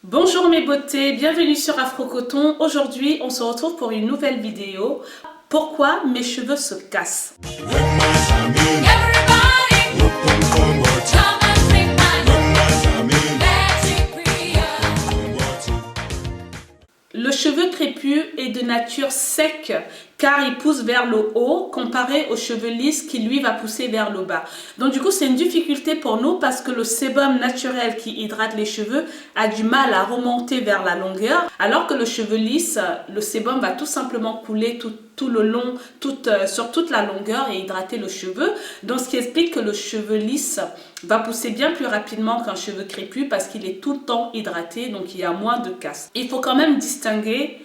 Bonjour mes beautés, bienvenue sur Afro Coton. Aujourd'hui, on se retrouve pour une nouvelle vidéo. Pourquoi mes cheveux se cassent? Le cheveu crépus est de nature sec car il pousse vers le haut comparé au cheveu lisse qui lui va pousser vers le bas. Donc du coup c'est une difficulté pour nous parce que le sébum naturel qui hydrate les cheveux a du mal à remonter vers la longueur alors que le cheveu lisse, le sébum va tout simplement couler tout le long, sur toute la longueur et hydrater le cheveu. Donc ce qui explique que le cheveu lisse va pousser bien plus rapidement qu'un cheveu crépus parce qu'il est tout le temps hydraté, donc il y a moins de casse. Il faut quand même distinguer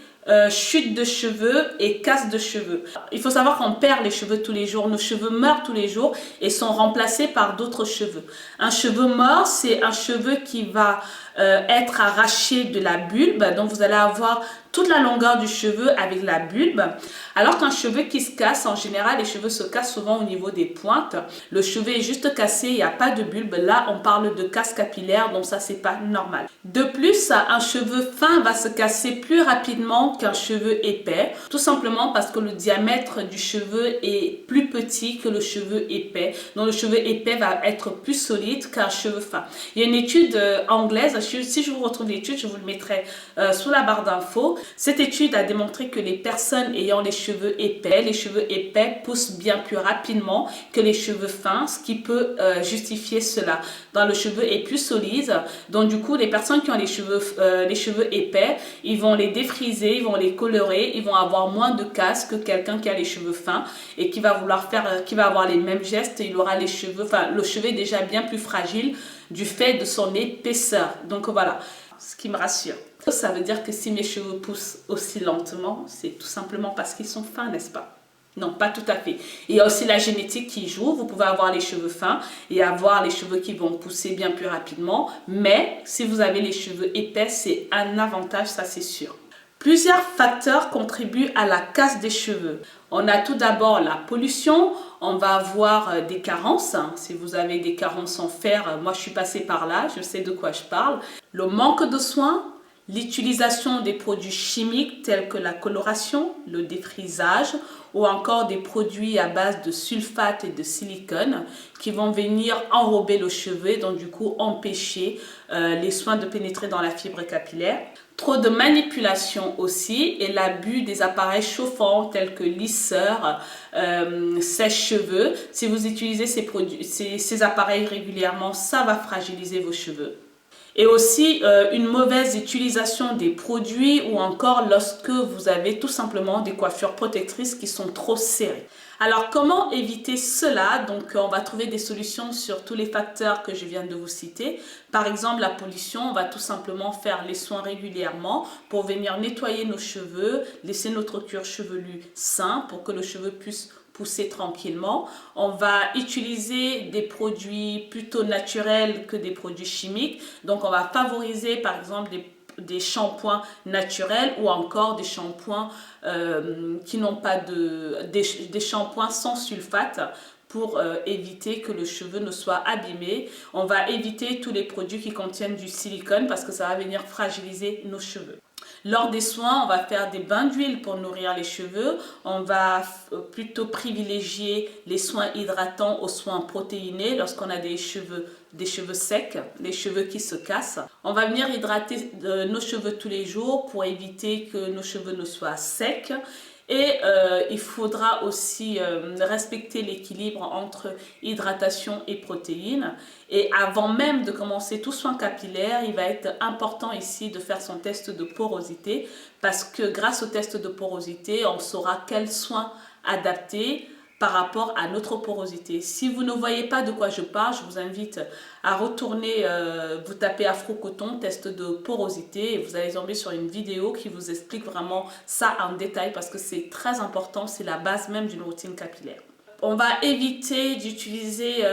chute de cheveux et casse de cheveux. Il faut savoir qu'on perd les cheveux tous les jours, nos cheveux meurent tous les jours et sont remplacés par d'autres cheveux. Un cheveu mort, c'est un cheveu qui va être arraché de la bulbe, donc vous allez avoir toute la longueur du cheveu avec la bulbe, alors qu'un cheveu qui se casse, en général les cheveux se cassent souvent au niveau des pointes. Le cheveu est juste cassé, il n'y a pas de bulbe, là on parle de casse capillaire, donc ça c'est pas normal. De plus, un cheveu fin va se casser plus rapidement qu'un cheveu épais, tout simplement parce que le diamètre du cheveu est plus petit que le cheveu épais, donc le cheveu épais va être plus solide qu'un cheveu fin. Il y a une étude anglaise, si je vous retrouve l'étude, je vous le mettrai sous la barre d'infos. Cette étude a démontré que les personnes ayant les cheveux épais poussent bien plus rapidement que les cheveux fins, ce qui peut justifier cela. Dans le cheveu est plus solide, donc du coup les personnes qui ont les cheveux épais, ils vont les défriser, ils vont les colorer, ils vont avoir moins de casse que quelqu'un qui a les cheveux fins et qui va avoir les mêmes gestes, il aura le cheveu est déjà bien plus fragile du fait de son épaisseur. Donc voilà, ce qui me rassure. Ça veut dire que si mes cheveux poussent aussi lentement, c'est tout simplement parce qu'ils sont fins, n'est-ce pas? Non, pas tout à fait. Il y a aussi la génétique qui joue. Vous pouvez avoir les cheveux fins et avoir les cheveux qui vont pousser bien plus rapidement. Mais si vous avez les cheveux épais, c'est un avantage, ça c'est sûr. Plusieurs facteurs contribuent à la casse des cheveux. On a tout d'abord la pollution, on va avoir des carences. Si vous avez des carences en fer, moi je suis passée par là, je sais de quoi je parle. Le manque de soins, l'utilisation des produits chimiques tels que la coloration, le défrisage ou encore des produits à base de sulfate et de silicone qui vont venir enrober le cheveu et donc du coup empêcher les soins de pénétrer dans la fibre capillaire. Trop de manipulation aussi et l'abus des appareils chauffants tels que lisseurs, sèche-cheveux. Si vous utilisez ces appareils régulièrement, ça va fragiliser vos cheveux. Et aussi une mauvaise utilisation des produits ou encore lorsque vous avez tout simplement des coiffures protectrices qui sont trop serrées. Alors comment éviter cela? Donc on va trouver des solutions sur tous les facteurs que je viens de vous citer. Par exemple la pollution, on va tout simplement faire les soins régulièrement pour venir nettoyer nos cheveux, laisser notre cuir chevelu sain pour que le cheveu puisse pousser tranquillement. On va utiliser des produits plutôt naturels que des produits chimiques. Donc on va favoriser par exemple des shampoings naturels ou encore des shampoings qui n'ont pas des shampoings sans sulfate pour éviter que le cheveu ne soit abîmé. On va éviter tous les produits qui contiennent du silicone parce que ça va venir fragiliser nos cheveux. Lors des soins, on va faire des bains d'huile pour nourrir les cheveux. On va plutôt privilégier les soins hydratants aux soins protéinés lorsqu'on a des cheveux secs, les cheveux qui se cassent. On va venir hydrater nos cheveux tous les jours pour éviter que nos cheveux ne soient secs. Et il faudra aussi respecter l'équilibre entre hydratation et protéines. Et avant même de commencer tout soin capillaire, il va être important ici de faire son test de porosité parce que grâce au test de porosité, on saura quels soins adapter par rapport à notre porosité. Si vous ne voyez pas de quoi je parle, je vous invite à retourner, vous tapez Afro Coton, test de porosité et vous allez tomber sur une vidéo qui vous explique vraiment ça en détail parce que c'est très important, c'est la base même d'une routine capillaire. On va éviter d'utiliser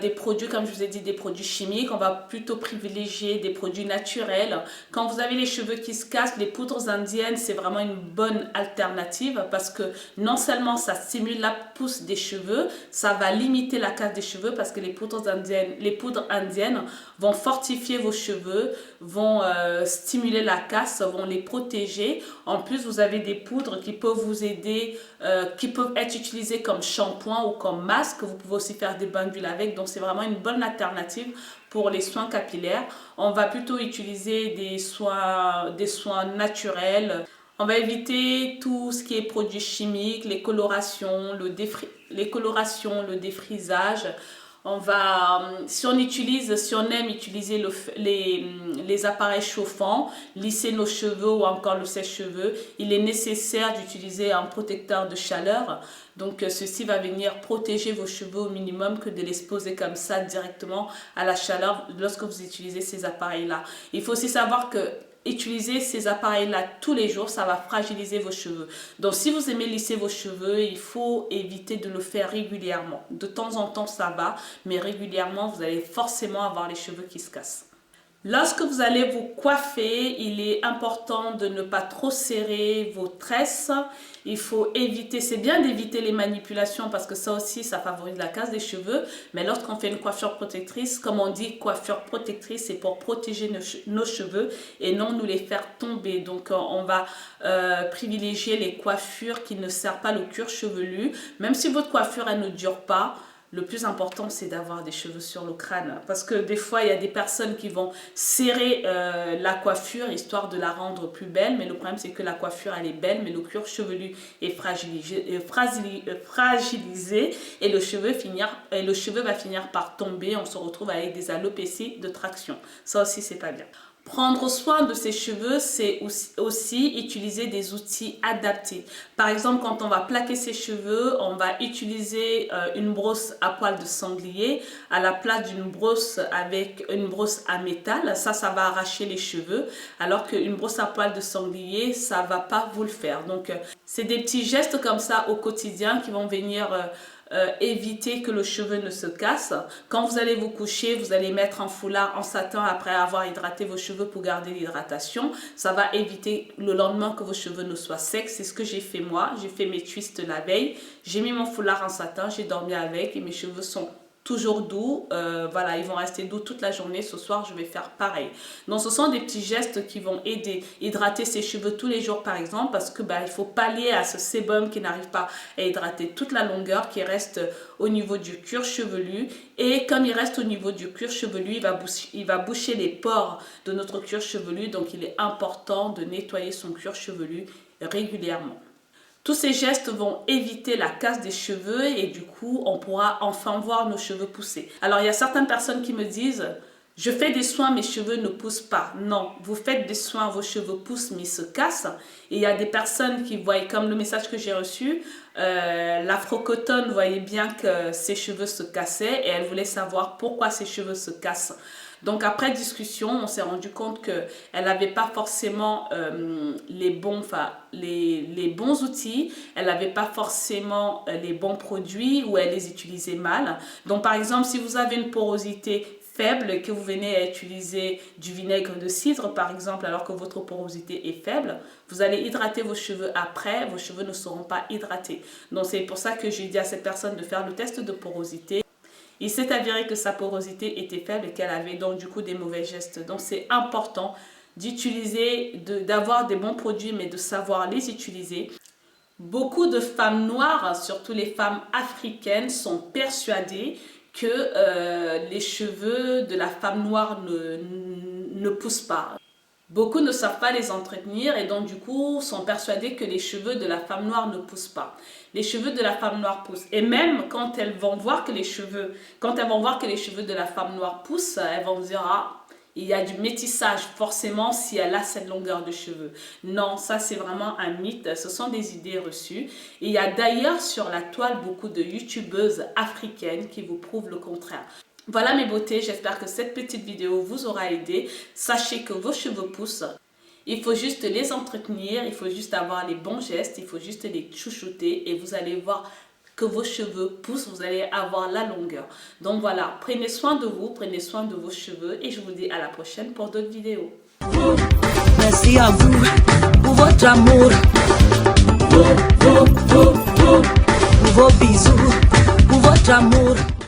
des produits, comme je vous ai dit, des produits chimiques. On va plutôt privilégier des produits naturels. Quand vous avez les cheveux qui se cassent, les poudres indiennes, c'est vraiment une bonne alternative parce que non seulement ça stimule la pousse des cheveux, ça va limiter la casse des cheveux parce que les poudres indiennes vont fortifier vos cheveux, vont stimuler la casse, vont les protéger. En plus, vous avez des poudres qui peuvent vous aider, qui peuvent être utilisées comme shampoing ou comme masque. Vous pouvez aussi faire des bains d'huile avec, donc c'est vraiment une bonne alternative pour les soins capillaires. On va plutôt utiliser des soins naturels. On va éviter tout ce qui est produits chimiques, les colorations, le défrisage. Si on aime utiliser les appareils chauffants, lisser nos cheveux ou encore le sèche-cheveux, il est nécessaire d'utiliser un protecteur de chaleur. Donc ceci va venir protéger vos cheveux au minimum que de les poser comme ça directement à la chaleur lorsque vous utilisez ces appareils-là. Il faut aussi savoir que utiliser ces appareils-là tous les jours, ça va fragiliser vos cheveux. Donc, si vous aimez lisser vos cheveux, il faut éviter de le faire régulièrement. De temps en temps, ça va, mais régulièrement, vous allez forcément avoir les cheveux qui se cassent. Lorsque vous allez vous coiffer, il est important de ne pas trop serrer vos tresses. Il faut éviter, c'est bien d'éviter les manipulations parce que ça aussi, ça favorise la casse des cheveux. Mais lorsqu'on fait une coiffure protectrice, comme on dit, coiffure protectrice, c'est pour protéger nos cheveux et non nous les faire tomber. Donc, on va privilégier les coiffures qui ne serrent pas le cuir chevelu. Même si votre coiffure, elle ne dure pas, le plus important, c'est d'avoir des cheveux sur le crâne. Parce que des fois, il y a des personnes qui vont serrer la coiffure histoire de la rendre plus belle. Mais le problème, c'est que la coiffure, elle est belle, mais le cuir chevelu est fragilisé et le cheveu va finir par tomber. On se retrouve avec des alopécies de traction. Ça aussi, c'est pas bien. Prendre soin de ses cheveux, c'est aussi utiliser des outils adaptés. Par exemple, quand on va plaquer ses cheveux, on va utiliser une brosse à poils de sanglier à la place d'une brosse avec une brosse à métal. Ça va arracher les cheveux, alors qu'une brosse à poils de sanglier, ça va pas vous le faire. Donc, c'est des petits gestes comme ça au quotidien qui vont venir éviter que le cheveu ne se casse. Quand vous allez vous coucher, vous allez mettre un foulard en satin après avoir hydraté vos cheveux pour garder l'hydratation. Ça va éviter le lendemain que vos cheveux ne soient secs. C'est ce que j'ai fait moi. J'ai fait mes twists la veille. J'ai mis mon foulard en satin, j'ai dormi avec et mes cheveux sont toujours doux. Voilà, ils vont rester doux toute la journée. Ce soir, je vais faire pareil. Donc, ce sont des petits gestes qui vont aider. Hydrater ses cheveux tous les jours, par exemple, parce que il faut pallier à ce sébum qui n'arrive pas à hydrater toute la longueur, qui reste au niveau du cuir chevelu. Et comme il reste au niveau du cuir chevelu, il va boucher les pores de notre cuir chevelu. Donc, il est important de nettoyer son cuir chevelu régulièrement. Tous ces gestes vont éviter la casse des cheveux et du coup, on pourra enfin voir nos cheveux pousser. Alors, il y a certaines personnes qui me disent « Je fais des soins, mes cheveux ne poussent pas. » Non, vous faites des soins, vos cheveux poussent, mais ils se cassent. Et il y a des personnes qui voient, comme le message que j'ai reçu, l'Afro-Cotton voyait bien que ses cheveux se cassaient et elle voulait savoir pourquoi ses cheveux se cassent. Donc après discussion, on s'est rendu compte qu'elle n'avait pas forcément les bons outils, elle n'avait pas forcément les bons produits ou elle les utilisait mal. Donc par exemple, si vous avez une porosité faible et que vous venez à utiliser du vinaigre de cidre par exemple alors que votre porosité est faible, vous allez hydrater vos cheveux après, vos cheveux ne seront pas hydratés. Donc c'est pour ça que j'ai dit à cette personne de faire le test de porosité. Il s'est avéré que sa porosité était faible et qu'elle avait donc du coup des mauvais gestes. Donc c'est important d'avoir des bons produits mais de savoir les utiliser. Beaucoup de femmes noires, surtout les femmes africaines, sont persuadées que les cheveux de la femme noire ne poussent pas. Beaucoup ne savent pas les entretenir et donc du coup sont persuadés que les cheveux de la femme noire ne poussent pas. Les cheveux de la femme noire poussent. Et même quand elles vont voir que les cheveux de la femme noire poussent, elles vont se dire « Ah, il y a du métissage forcément si elle a cette longueur de cheveux. » Non, ça c'est vraiment un mythe. Ce sont des idées reçues. Et il y a d'ailleurs sur la toile beaucoup de youtubeuses africaines qui vous prouvent le contraire. Voilà mes beautés, j'espère que cette petite vidéo vous aura aidé. Sachez que vos cheveux poussent. Il faut juste les entretenir, il faut juste avoir les bons gestes, il faut juste les chouchouter et vous allez voir que vos cheveux poussent, vous allez avoir la longueur. Donc voilà, prenez soin de vous, prenez soin de vos cheveux et je vous dis à la prochaine pour d'autres vidéos. Merci à vous pour votre amour, pour vos bisous, pour votre amour.